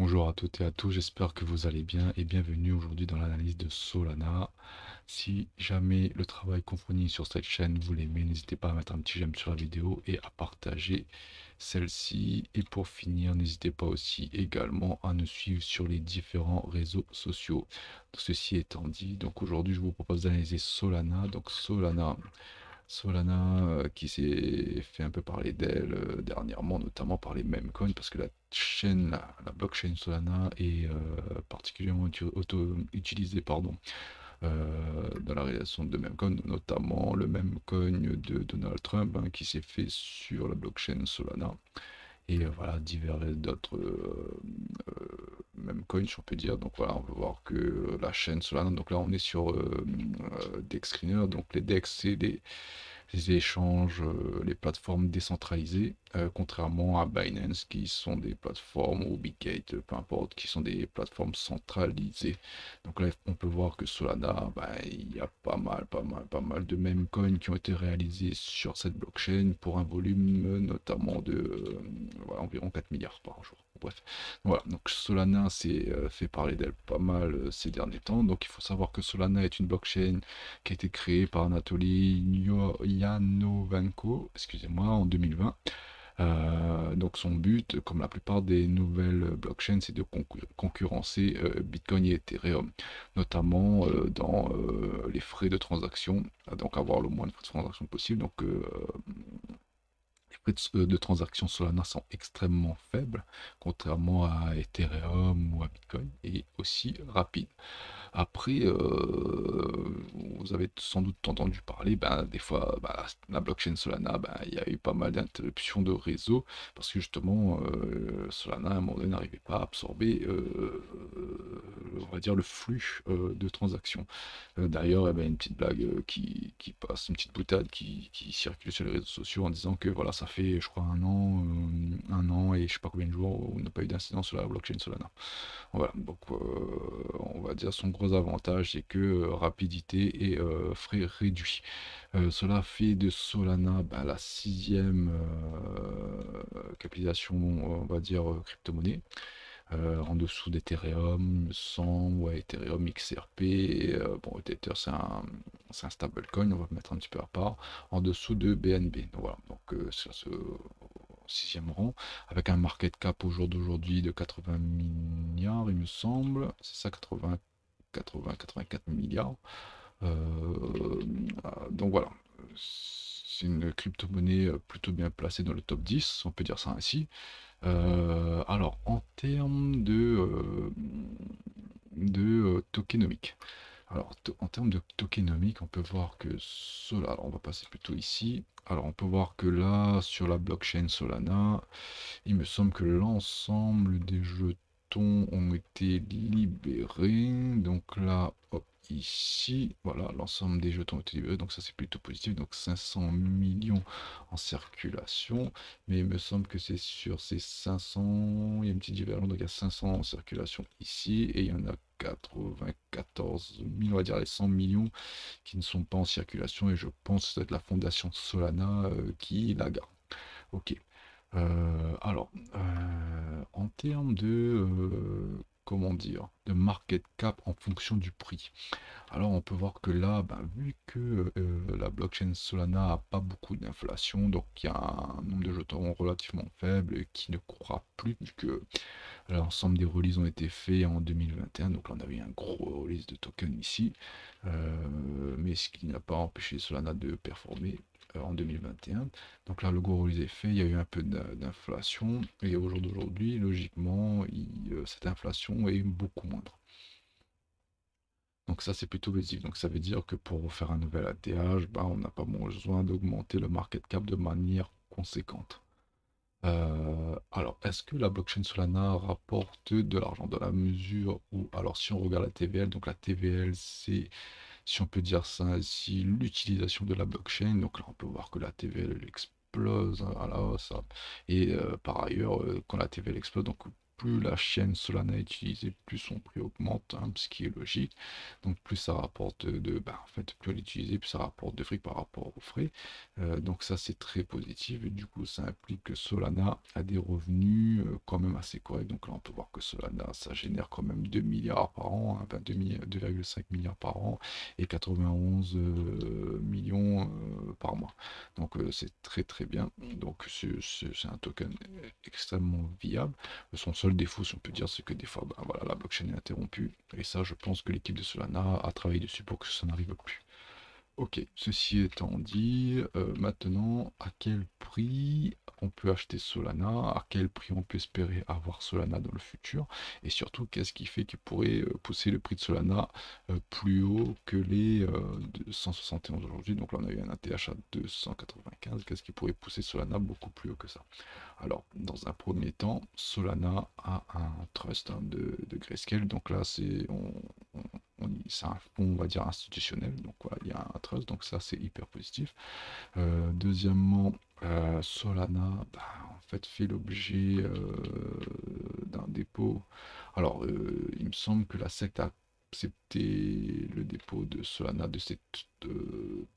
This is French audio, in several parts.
Bonjour à toutes et à tous, j'espère que vous allez bien et bienvenue aujourd'hui dans l'analyse de Solana. Si jamais le travail qu'on fournit sur cette chaîne vous l'aimez, n'hésitez pas à mettre un petit j'aime sur la vidéo et à partager celle-ci. Et pour finir, n'hésitez pas aussi également à nous suivre sur les différents réseaux sociaux. Ceci étant dit, donc aujourd'hui je vous propose d'analyser Solana. Donc Solana qui s'est fait un peu parler d'elle dernièrement, notamment par les meme-coins, parce que la chaîne, la blockchain Solana est particulièrement utilisée pardon, dans la réalisation de meme-coins, notamment le meme-coin de Donald Trump hein, qui s'est fait sur la blockchain Solana. Et voilà, divers d'autres meme-coins, si on peut dire. Donc voilà, on peut voir que la chaîne Solana, donc là on est sur Dex Screener, donc les Dex c'est les échanges, les plateformes décentralisées, contrairement à Binance qui sont des plateformes ou Bitgate, peu importe, qui sont des plateformes centralisées. Donc là, on peut voir que Solana, bah, il y a pas mal de meme coins qui ont été réalisés sur cette blockchain pour un volume notamment de voilà, environ 4 milliards par jour. Bref, voilà, donc Solana s'est fait parler d'elle pas mal ces derniers temps. Donc il faut savoir que Solana est une blockchain qui a été créée par Anatoly Yanovanko, excusez-moi, en 2020. Donc son but, comme la plupart des nouvelles blockchains, c'est de concurrencer Bitcoin et Ethereum, notamment dans les frais de transaction, donc avoir le moins de frais de transaction possible. Donc les frais de transaction Solana sont extrêmement faibles, contrairement à Ethereum ou à Bitcoin, et aussi rapides. Après, vous avez sans doute entendu parler, ben, des fois, ben, la blockchain Solana, ben, il y a eu pas mal d'interruptions de réseau parce que justement, Solana, à un moment donné, n'arrivait pas à absorber, on va dire, le flux de transactions. D'ailleurs, eh ben, une petite blague qui passe, une petite boutade qui circule sur les réseaux sociaux en disant que voilà, ça fait, je crois, un an et je sais pas combien de jours où on n'a pas eu d'incident sur la blockchain Solana. Voilà, donc on va dire son gros avantage, c'est que rapidité et frais réduits. Cela fait de Solana bah, la sixième capitalisation, on va dire, crypto-monnaie. En dessous d'Ethereum, il me semble, ouais, Ethereum, XRP, bon, Ether c'est un stablecoin, on va le mettre un petit peu à part, en dessous de BNB. Donc voilà, donc ça se sixième rang, avec un market cap au jour d'aujourd'hui de 80 milliards, il me semble, c'est ça, 84 milliards. Donc voilà, c'est une crypto-monnaie plutôt bien placée dans le top 10, on peut dire ça ainsi. Alors, en termes de tokenomique, alors en termes de tokenomique, on peut voir que Solana, alors on va passer plutôt ici. Alors on peut voir que là, sur la blockchain Solana, il me semble que l'ensemble des jetons ont été libérés. Donc là, hop, ici, voilà, l'ensemble des jetons ont été libérés. Donc ça, c'est plutôt positif. Donc 500 millions en circulation. Mais il me semble que c'est sur ces 500, il y a une petite divergence. Donc il y a 500 en circulation ici. Et il y en a 94 000, on va dire les 100 millions qui ne sont pas en circulation. Et je pense que c'est la fondation Solana qui la garde. Ok. Alors, en termes de, comment dire, de market cap en fonction du prix. Alors, on peut voir que là, ben, vu que la blockchain Solana a pas beaucoup d'inflation, donc il y a un nombre de jetons relativement faible et qui ne croît plus, vu que l'ensemble des releases ont été faits en 2021. Donc là, on avait un gros release de tokens ici, mais ce qui n'a pas empêché Solana de performer en 2021. Donc là, le gros release est fait, il y a eu un peu d'inflation, et au jour d'aujourd'hui, logiquement, cette inflation est beaucoup moindre. Donc ça, c'est plutôt visible. Donc ça veut dire que pour faire un nouvel ATH, ben, on n'a pas besoin d'augmenter le market cap de manière conséquente. Alors, est-ce que la blockchain Solana rapporte de l'argent dans la mesure où, alors si on regarde la TVL, donc la TVL c'est, si on peut dire ça ainsi, l'utilisation de la blockchain, donc là on peut voir que la TVL elle explose à la hausse, hein. Et par ailleurs, quand la TVL explose, donc plus la chaîne Solana est utilisée, plus son prix augmente, hein, ce qui est logique. Donc plus ça rapporte en fait, plus elle est utilisée, plus ça rapporte de fric par rapport aux frais. Donc ça c'est très positif et du coup ça implique que Solana a des revenus quand même assez corrects. Donc là on peut voir que Solana ça génère quand même 2 milliards par an, hein, 2,5 milliards par an et 91 millions par mois. Donc c'est très très bien. Donc c'est un token extrêmement viable. Son seul défaut, si on peut dire, c'est que des fois, ben, voilà, la blockchain est interrompue. Et ça, je pense que l'équipe de Solana a travaillé dessus pour que ça n'arrive plus. Ok, ceci étant dit, maintenant, à quel prix on peut acheter Solana, à quel prix on peut espérer avoir Solana dans le futur, et surtout, qu'est-ce qui fait qu'il pourrait pousser le prix de Solana plus haut que les 171 aujourd'hui. Donc là, on a eu un ATH à 295, qu'est-ce qui pourrait pousser Solana beaucoup plus haut que ça? Alors, dans un premier temps, Solana a un trust, hein, de Grayscale. Donc là, c'est un fonds, on va dire, institutionnel. Donc voilà, il y a un trust. Donc ça, c'est hyper positif. Deuxièmement, Solana, bah, en fait, fait l'objet d'un dépôt. Alors, il me semble que la SEC a accepté le dépôt de Solana de ces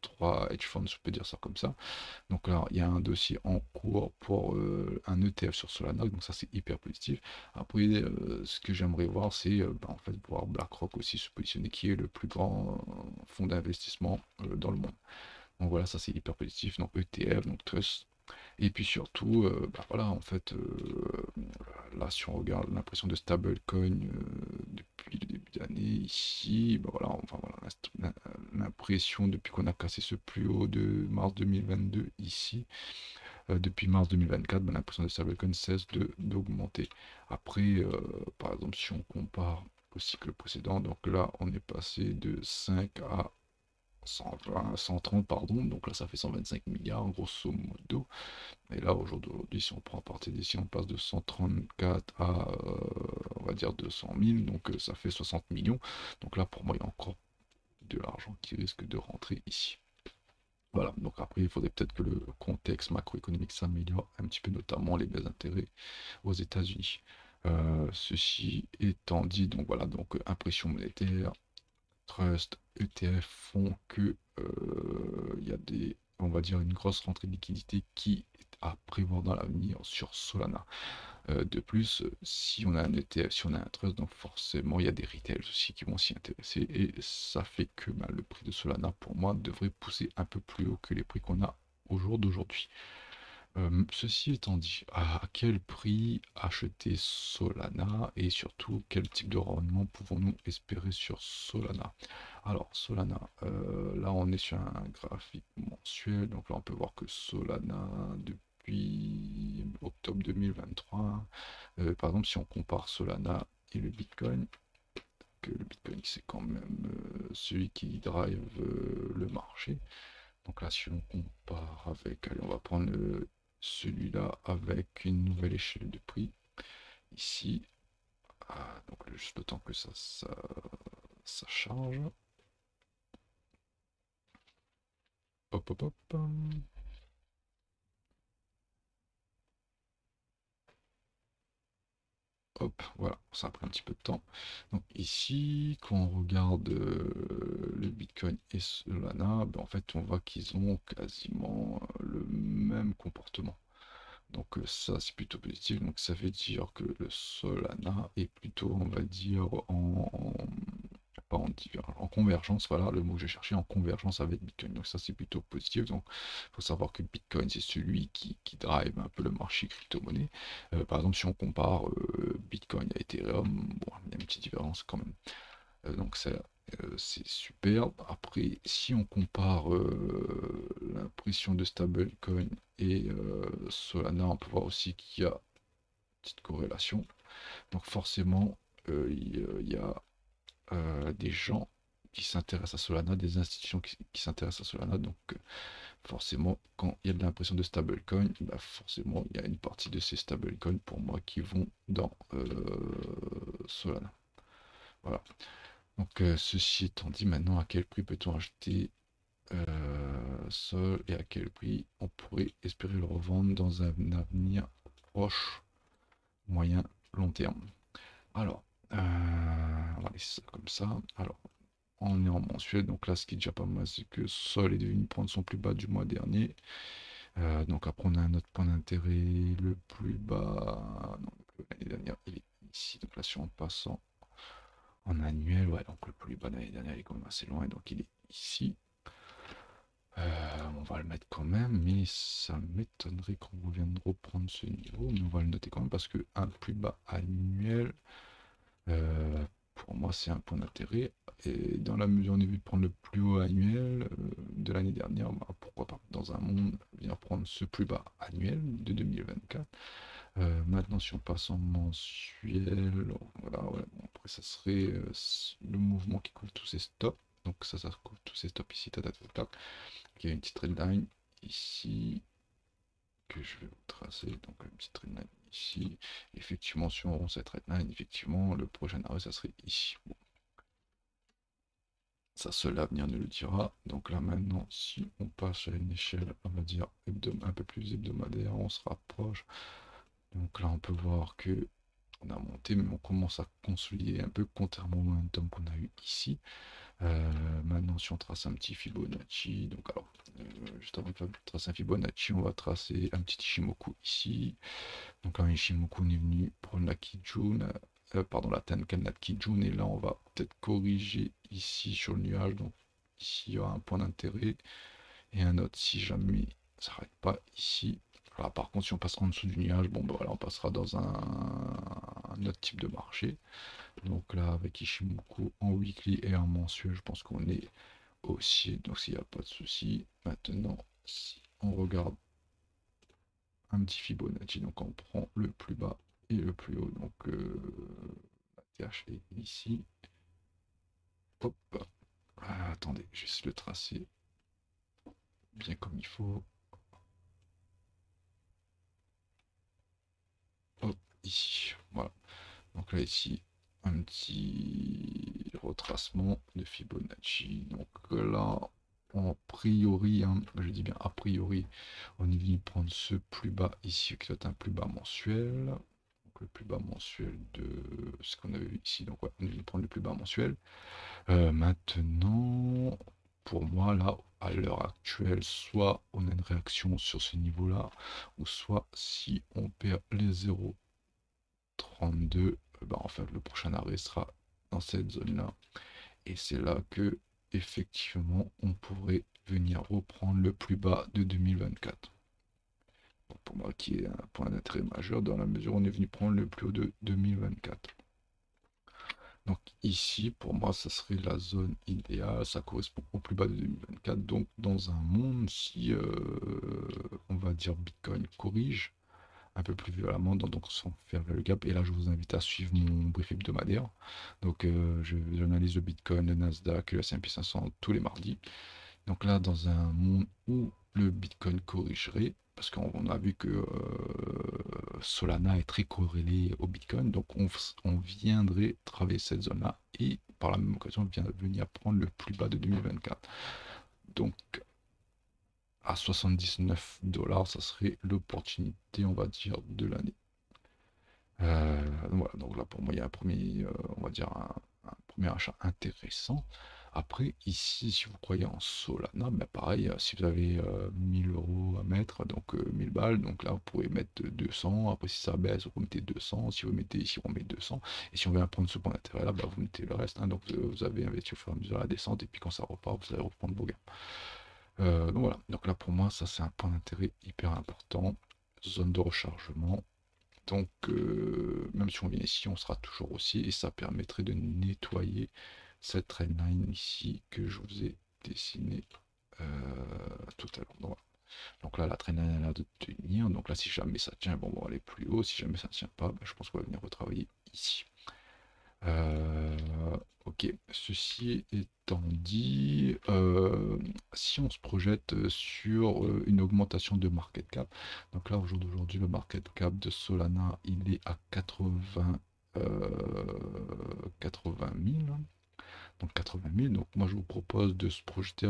trois hedge funds, je peux dire ça comme ça. Donc là, il y a un dossier en cours pour un ETF sur Solana, donc ça c'est hyper positif. Après, ce que j'aimerais voir, c'est en fait voir BlackRock aussi se positionner, qui est le plus grand fonds d'investissement dans le monde. Donc voilà, ça c'est hyper positif. Donc ETF, donc Trust. Et puis surtout, voilà, en fait, là, si on regarde l'impression de stablecoin depuis le début d'année, ici, voilà, enfin voilà, l'impression depuis qu'on a cassé ce plus haut de mars 2022, ici, depuis mars 2024, l'impression de stablecoin cesse d'augmenter. Après, par exemple, si on compare au cycle précédent, donc là, on est passé de 5 à 120, 130, pardon, donc là ça fait 125 milliards grosso modo. Et là aujourd'hui, si on prend à partir d'ici, on passe de 134 à on va dire 200 000, donc ça fait 60 millions. Donc là pour moi il y a encore de l'argent qui risque de rentrer ici. Voilà, donc après il faudrait peut-être que le contexte macroéconomique s'améliore un petit peu, notamment les baisses d'intérêt aux États-Unis. Ceci étant dit, donc voilà, donc impression monétaire, trust, ETF font que il y a on va dire, une grosse rentrée de liquidité qui est à prévoir dans l'avenir sur Solana. De plus, si on a un ETF, si on a un trust, donc forcément il y a des retails aussi qui vont s'y intéresser et ça fait que le prix de Solana pour moi devrait pousser un peu plus haut que les prix qu'on a au jour d'aujourd'hui. Ceci étant dit, à quel prix acheter Solana et surtout quel type de rendement pouvons-nous espérer sur Solana? Alors Solana, là on est sur un graphique mensuel, donc là on peut voir que Solana depuis octobre 2023, par exemple si on compare Solana et le Bitcoin, que le Bitcoin c'est quand même celui qui drive le marché. Donc là, si on compare avec, allez, on va prendre celui-là avec une nouvelle échelle de prix. Ici, donc juste le temps que ça charge. Hop, hop, hop. Hop, voilà, ça a pris un petit peu de temps. Donc ici, quand on regarde le Bitcoin et Solana, en fait, on voit qu'ils ont quasiment le même comportement. Donc ça c'est plutôt positif, donc ça veut dire que le Solana est plutôt, on va dire, pas en, en convergence, voilà le mot que j'ai cherché, en convergence avec Bitcoin. Donc ça c'est plutôt positif. Donc il faut savoir que Bitcoin c'est celui qui drive un peu le marché crypto-monnaie. Par exemple si on compare Bitcoin à Ethereum, bon il y a une petite différence quand même. Donc ça c'est super. Après, si on compare l'impression de stablecoin et Solana, on peut voir aussi qu'il y a une petite corrélation. Donc forcément, il y a des gens qui s'intéressent à Solana, des institutions qui s'intéressent à Solana. Donc forcément, quand il y a de l'impression de stablecoin, forcément, il y a une partie de ces stablecoins pour moi qui vont dans Solana. Voilà. Donc ceci étant dit, maintenant à quel prix peut-on acheter Sol et à quel prix on pourrait espérer le revendre dans un avenir proche, moyen long terme. Alors, on va laisser ça comme ça. Alors, on est en mensuel, donc là, ce qui est déjà pas mal, c'est que Sol est devenu prendre son plus bas du mois dernier. Donc après, on a un autre point d'intérêt, le plus bas. Non, l'année dernière, il est ici. Donc là, si on passe en annuel, ouais, donc le plus bas de l'année dernière, il est quand même assez loin, donc il est ici. On va le mettre quand même, mais ça m'étonnerait qu'on revienne reprendre ce niveau, mais on va le noter quand même parce que un plus bas annuel, euh, pour moi, c'est un point d'intérêt. Et dans la mesure où on est vu de prendre le plus haut annuel de l'année dernière, bah, pourquoi pas, dans un monde, venir prendre ce plus bas annuel de 2024. Maintenant, si on passe en mensuel, voilà, ouais, bon, après, ça serait le mouvement qui couvre tous ces stops. Donc ça couvre tous ces stops ici, tac, tac, tac. Il y a une petite redline ici que je vais vous tracer. Donc une petite redline ici. Effectivement, si on rompt cette redline, effectivement, le prochain arrêt, ça serait ici. Bon. Ça, seul l'avenir nous le dira. Donc là, maintenant, si on passe à une échelle, on va dire, un peu plus hebdomadaire, on se rapproche. Donc là, on peut voir que on a monté, mais on commence à consolider un peu, contrairement au momentum qu'on a eu ici. Maintenant, si on trace un petit Fibonacci, donc alors, juste avant de tracer un Fibonacci, on va tracer un petit Ishimoku ici. Donc un Ishimoku, on est venu prendre la Kijun, pardon, la Tenkan, la Kijun, et là, on va peut-être corriger ici sur le nuage. Donc ici, il y aura un point d'intérêt et un autre si jamais ça s'arrête pas ici. Là, par contre, si on passera en dessous du nuage, bon, ben voilà, on passera dans un autre type de marché. Donc là, avec Ishimoku en weekly et en mensuel, je pense qu'on est haussier, donc s'il n'y a pas de souci. Maintenant, si on regarde un petit Fibonacci, donc on prend le plus bas et le plus haut, donc la TH est ici. Hop, attendez, juste le tracer bien comme il faut. Hop, ici, voilà. Donc là, ici, un petit retracement de Fibonacci. Donc là, a priori, hein, je dis bien a priori, on est venu prendre ce plus bas ici, qui est un plus bas mensuel. Donc le plus bas mensuel de ce qu'on avait vu ici. Donc ouais, on est venu prendre le plus bas mensuel. Maintenant, pour moi, là, à l'heure actuelle, soit on a une réaction sur ce niveau-là, ou soit si on perd les 0,32, bah, en fait, le prochain arrêt sera dans cette zone-là. Et c'est là que, effectivement, on pourrait venir reprendre le plus bas de 2024. Pour moi, qui est un point d'intérêt majeur dans la mesure où on est venu prendre le plus haut de 2024. Donc ici, pour moi, ça serait la zone idéale, ça correspond au plus bas de 2024. Donc dans un monde, si on va dire Bitcoin corrige un peu plus violemment, donc sans faire le gap, et là je vous invite à suivre mon brief hebdomadaire. Donc j'analyse le Bitcoin, le Nasdaq, le S&P 500 tous les mardis. Donc là, dans un monde où le Bitcoin corrigerait, parce qu'on a vu que Solana est très corrélé au Bitcoin, donc on viendrait travailler cette zone-là et par la même occasion, on vient venir prendre le plus bas de 2024. Donc à 79 $, ça serait l'opportunité, on va dire, de l'année. Voilà, donc là pour moi, il y a un premier, on va dire, un premier achat intéressant. Après, ici, si vous croyez en Solana, mais pareil, si vous avez 1000 € à mettre, donc 1000 balles, donc là vous pouvez mettre 200. Après, si ça baisse, vous mettez 200. Si vous mettez ici, on met 200. Et si on vient prendre ce point d'intérêt là, bah, vous mettez le reste, hein. Donc vous avez investi au fur et à mesure de la descente, et puis quand ça repart, vous allez reprendre vos gains. Donc voilà, donc là pour moi, ça c'est un point d'intérêt hyper important. Zone de rechargement. Donc, même si on vient ici, on sera toujours aussi, et ça permettrait de nettoyer cette trendline ici que je vous ai dessinée tout à l'heure. Donc là, la trendline a l'air de tenir. Donc là, si jamais ça tient, bon, on va aller plus haut. Si jamais ça ne tient pas, ben, je pense qu'on va venir retravailler ici. Ok, ceci étant dit, si on se projette sur une augmentation de market cap, donc là au jour d'aujourd'hui le market cap de Solana il est à 80 000, donc 80 000, donc moi je vous propose de se projeter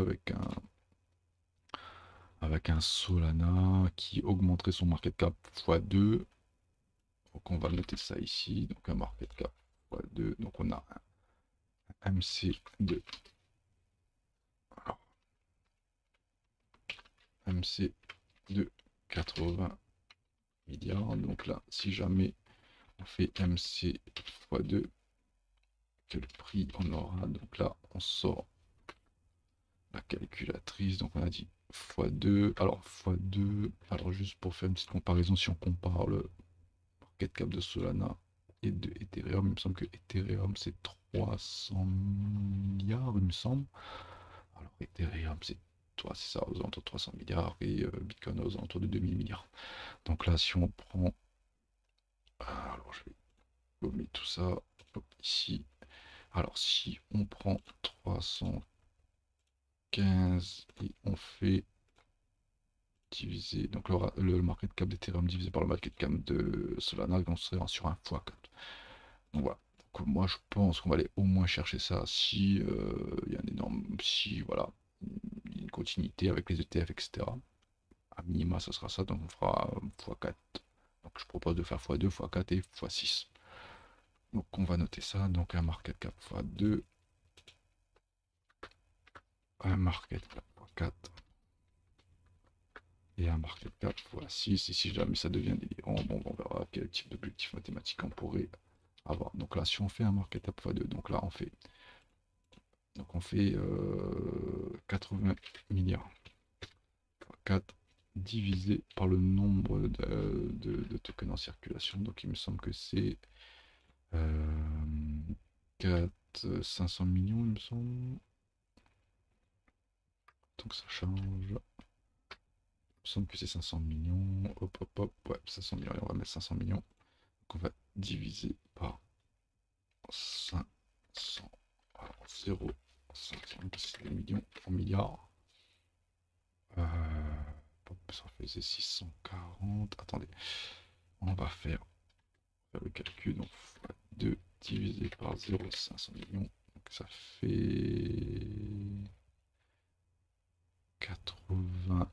avec un Solana qui augmenterait son market cap x2 Donc on va noter ça ici, donc un market cap x2, donc on a un MC de MC de 80 milliards. Donc là, si jamais on fait MC x2, quel prix on aura? Donc là, on sort la calculatrice. Donc on a dit x2. Alors x2, alors juste pour faire une petite comparaison, si on compare le market cap de Solana et de Ethereum, il me semble que Ethereum c'est 300 milliards, il me semble. Alors Ethereum c'est ça, aux alentours de 300 milliards et Bitcoin aux alentours de 2000 milliards. Donc là, si on prend, alors je vais gommer tout ça, hop, ici. Alors si on prend 315 et on fait diviser, donc le market cap d'Ethereum divisé par le market cap de Solana, on serait sur un x4. Donc voilà. Donc moi je pense qu'on va aller au moins chercher ça si il y a un énorme, si voilà, il y a une continuité avec les ETF, etc. À minima, ça sera ça, donc on fera x4. Donc je propose de faire x2, x4 et x6. Donc on va noter ça, donc un market cap x2, un market cap x4 et un market cap x6. Et si jamais ça devient délirant, bon, on verra quel type d'objectif mathématique on pourrait avoir. Donc là, si on fait un market cap x2, donc là on fait 80 milliards x4 divisé par le nombre de tokens en circulation. Donc il me semble que c'est 500 millions, il me semble. Donc ça change. Il me semble que c'est 500 millions. Hop, hop, hop. Ouais, 500 millions. Et on va mettre 500 millions. Donc on va diviser par 500. Alors 0, 500 millions en milliards. Ça faisait 640. Attendez. On va faire le calcul. Donc 2 divisé par 0,500 millions. Donc ça fait 80.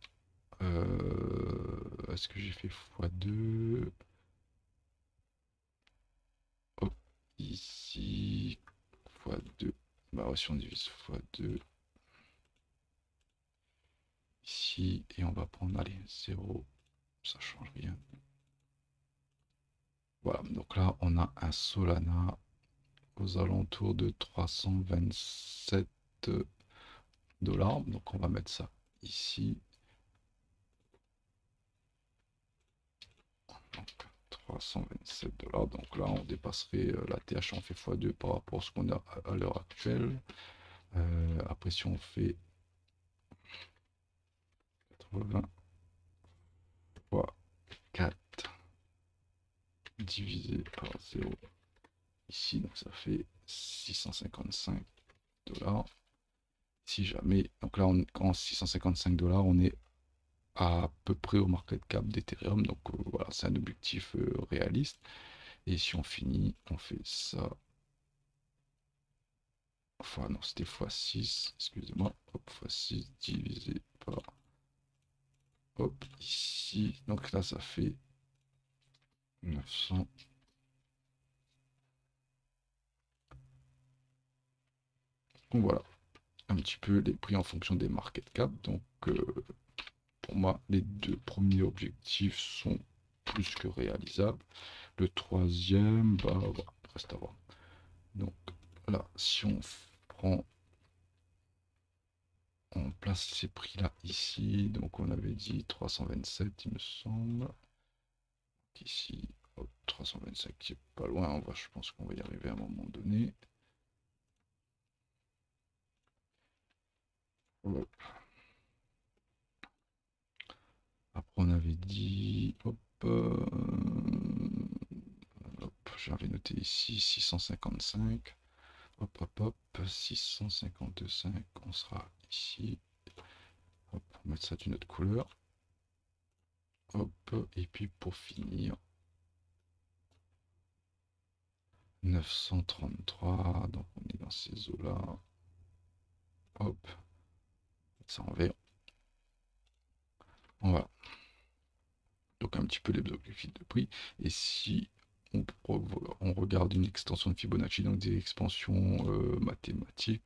Est-ce que j'ai fait x2? Hop, ici, x2. Bah ouais, si on divise x2 ici, et on va prendre, allez, 0, ça change rien. Voilà, donc là, on a un Solana aux alentours de 327 dollars. Donc on va mettre ça ici. Donc 327 dollars. Donc là, on dépasserait la TH, on fait x2 par rapport à ce qu'on a à l'heure actuelle. Après, si on fait 80 fois 4 divisé par 0 ici, donc ça fait 655 dollars. Si jamais, donc là, quand 655 dollars, on est à peu près au market cap d'Ethereum. Donc voilà, c'est un objectif réaliste. Et si on finit, on fait ça. Enfin, non, c'était x6, excusez-moi. Hop, x6 divisé par. Hop, ici. Donc là, ça fait 900. Donc voilà, un petit peu les prix en fonction des market cap. Donc pour moi, les deux premiers objectifs sont plus que réalisables. Le troisième, bah voilà, reste à voir. Donc là, si on prend, on place ces prix-là ici, donc on avait dit 327, il me semble. Ici, hop, 325 qui est pas loin, je pense qu'on va y arriver à un moment donné. Hop. Après, on avait dit, hop, j'avais noté ici 655. Hop, hop, hop, 655, on sera ici. Hop, on va mettre ça d'une autre couleur. Hop, et puis pour finir, 933, donc on est dans ces eaux-là. Hop, ça en vert. Voilà. Donc un petit peu les objectifs de prix. Et si on regarde une extension de Fibonacci, donc des expansions mathématiques.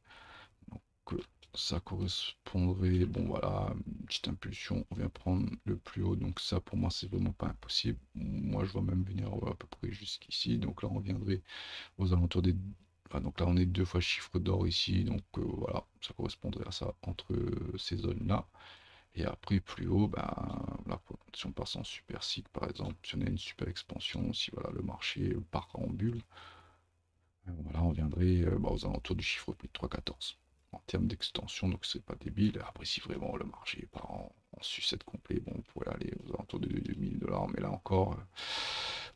Donc ça correspondrait, bon voilà, une petite impulsion, on vient prendre le plus haut, donc ça pour moi c'est vraiment pas impossible. Moi je vois même venir à peu près jusqu'ici, donc là on viendrait aux alentours des... Enfin, donc là on est 2 fois chiffre d'or ici, donc voilà, ça correspondrait à ça entre ces zones-là. Et après, plus haut, ben, là, si on passe en super cycle, par exemple, si on a une super expansion, si voilà, le marché part en bulle, voilà, on viendrait aux alentours du chiffre plus de 3,14 en termes d'extension, donc c'est pas débile. Après, si vraiment le marché part en sucette complet, bon, on pourrait aller aux alentours de 2000 $, mais là encore,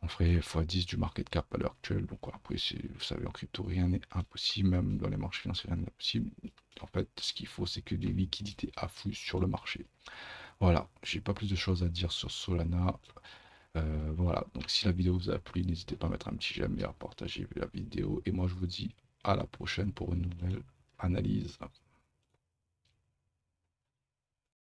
on ferait x10 du market cap à l'heure actuelle. Donc après, vous savez, en crypto, rien n'est impossible, même dans les marchés financiers, rien n'est impossible. En fait, ce qu'il faut, c'est que des liquidités affluent sur le marché. Voilà, j'ai pas plus de choses à dire sur Solana. Voilà, donc si la vidéo vous a plu, n'hésitez pas à mettre un petit j'aime et à partager la vidéo. Et moi, je vous dis à la prochaine pour une nouvelle analyse.